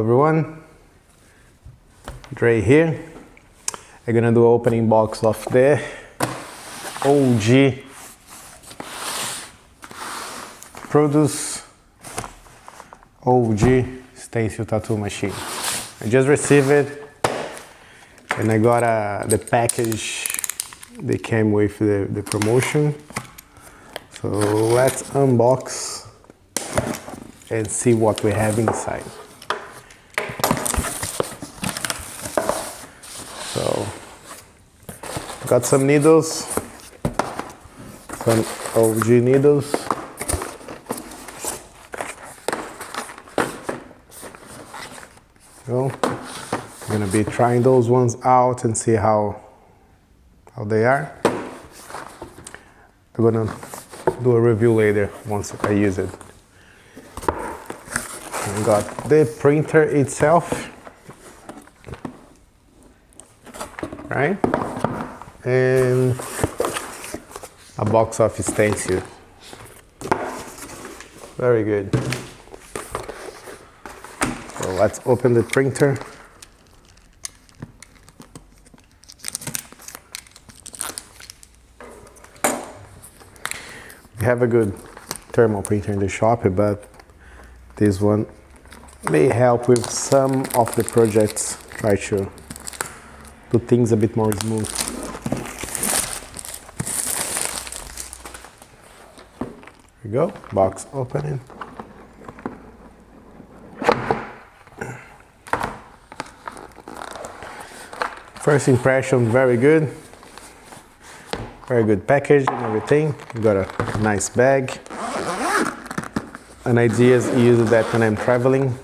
Everyone, Dre here. I'm gonna do an opening box of the OG Produce OG Stencil Tattoo Machine. I just received it and I got the package that came with the promotion. So let's unbox and see what we have inside. So, got some needles, some OG needles. So, I'm gonna be trying those ones out and see how they are. I'm gonna do a review later once I use it. I got the printer itself. Right? And a box of stencil. Very good. So let's open the printer. We have a good thermal printer in the shop, but this one may help with some of the projects. Try to do things a bit more smooth. Here we go, box opening. First impression, very good. Very good package and everything. We got a nice bag. An idea is to use that when I'm traveling.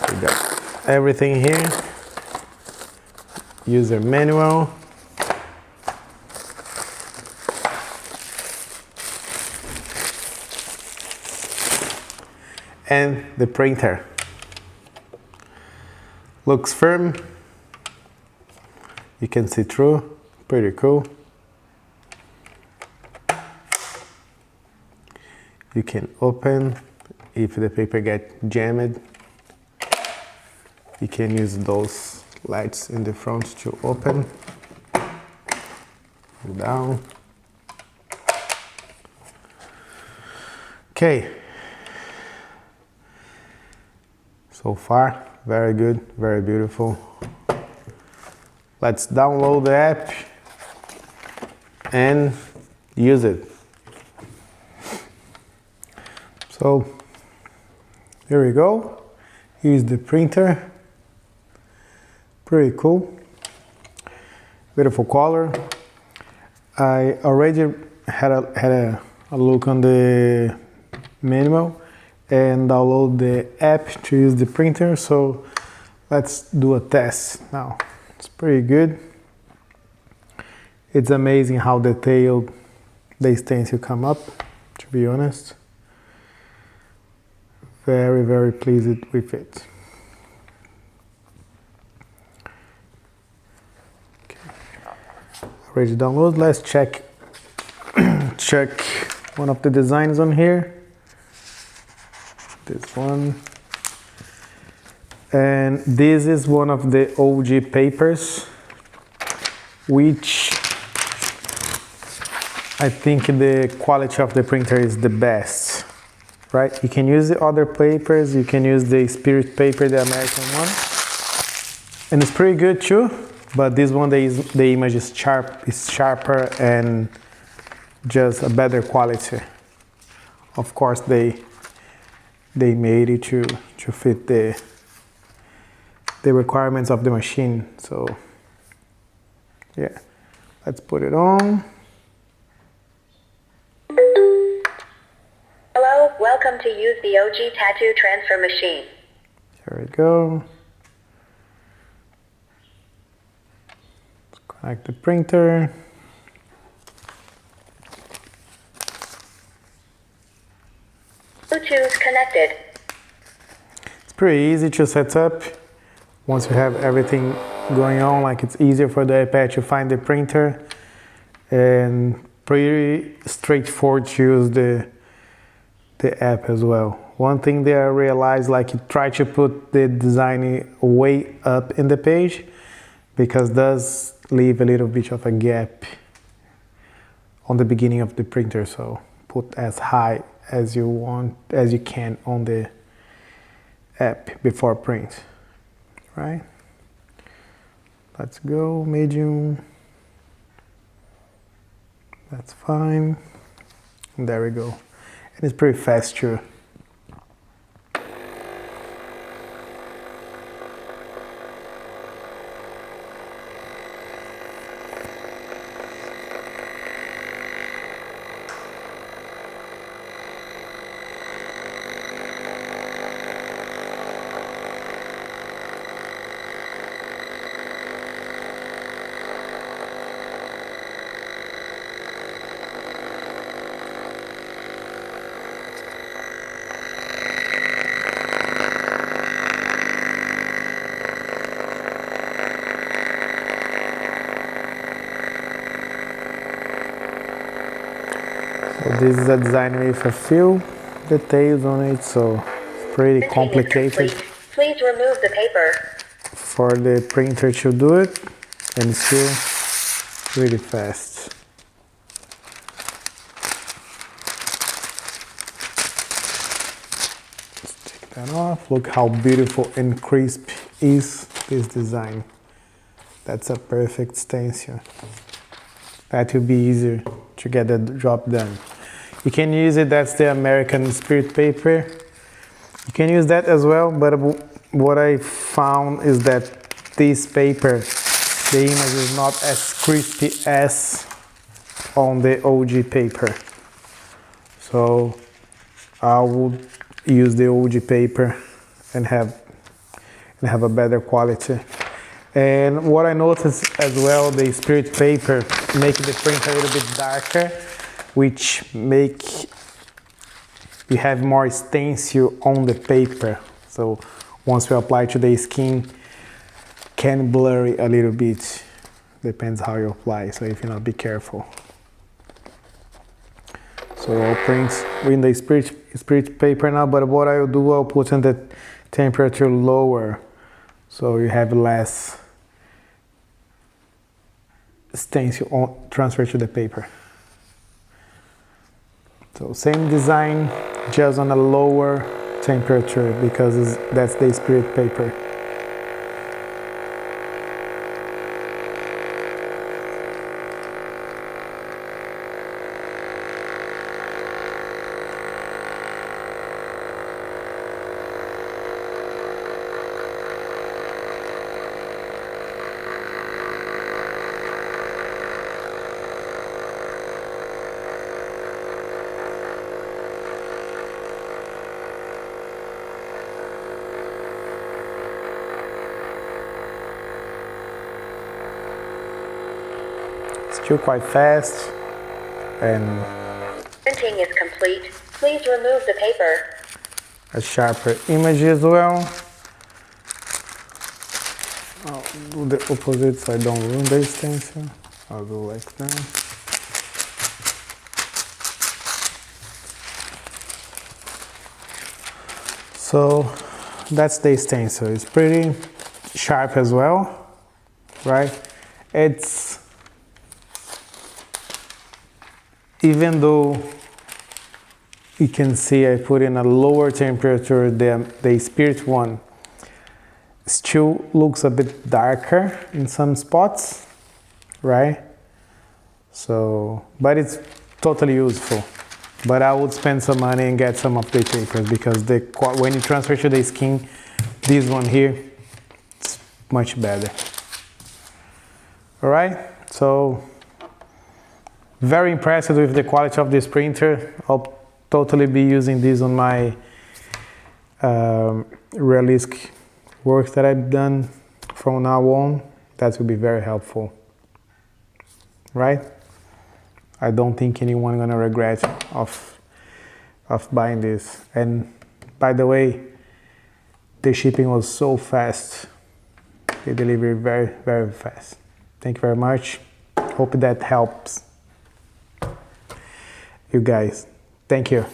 We got everything here. User manual. And the printer. Looks firm. You can see through. Pretty cool. You can open if the paper gets jammed. You can use those lights in the front to open. Down. Okay. So far, very good, very beautiful. Let's download the app and use it. So, here we go. Here's the printer. Pretty cool. Beautiful color. I already had a look on the manual and download the app to use the printer. So let's do a test now. It's pretty good. It's amazing how detailed the stencil come up, to be honest. Very, very pleased with it. Already download. Let's check one of the designs on here. This one. And this is one of the OG papers, which I think the quality of the printer is the best, right? You can use the other papers, you can use the Spirit paper, the American one, and it's pretty good too. But this one, the image is sharper and just a better quality. Of course, they made it to fit the requirements of the machine. So yeah, let's put it on. Hello, welcome to use the OG Tattoo Transfer Machine. There we go. Connect the printer. Bluetooth connected. It's pretty easy to set up. Once you have everything going on, like it's easier for the iPad to find the printer and pretty straightforward to use the app as well. One thing that I realized, like you try to put the design way up in the page because it does leave a little bit of a gap on the beginning of the printer. So put as high as you want, as you can on the app before print, right? Let's go medium. That's fine. There we go. And it's pretty fast too. So this is a design with a few details on it, so it's pretty complicated Please remove the paper. for the printer to do it, and it's still really fast. Let's take that off. Look how beautiful and crisp is this design. That's a perfect stencil. That will be easier to get the job done. You can use it, that's the American Spirit paper. You can use that as well, but what I found is that this paper, the image is not as crispy as on the OG paper. So I would use the OG paper and have a better quality. And what I noticed as well, the Spirit paper make the print a little bit darker, which make you have more stencil on the paper. So once you apply to the skin, can blur it a little bit. Depends how you apply, so if you not be careful. So I'll print in the Spirit paper now, but what I'll do, I'll put in the temperature lower, so you have less stencil transfer to the paper. So same design, just on a lower temperature because that's the Spirit paper. Still quite fast, and Printing is complete. Please remove the paper. a sharper image as well. I'll do the opposite so I don't ruin the stencil. I'll go like that. So that's the stencil. It's pretty sharp as well, right? It's, even though you can see I put in a lower temperature than the Spirit one, still looks a bit darker in some spots, right? So, but it's totally useful. But I would spend some money and get some of the papers because when you transfer to the skin, this one here, it's much better. All right, so very impressed with the quality of this printer. I'll totally be using this on my realistic work that I've done from now on. That will be very helpful, right? I don't think anyone gonna regret of buying this. And by the way, the shipping was so fast. They delivered very, very fast. Thank you very much. Hope that helps you guys. Thank you.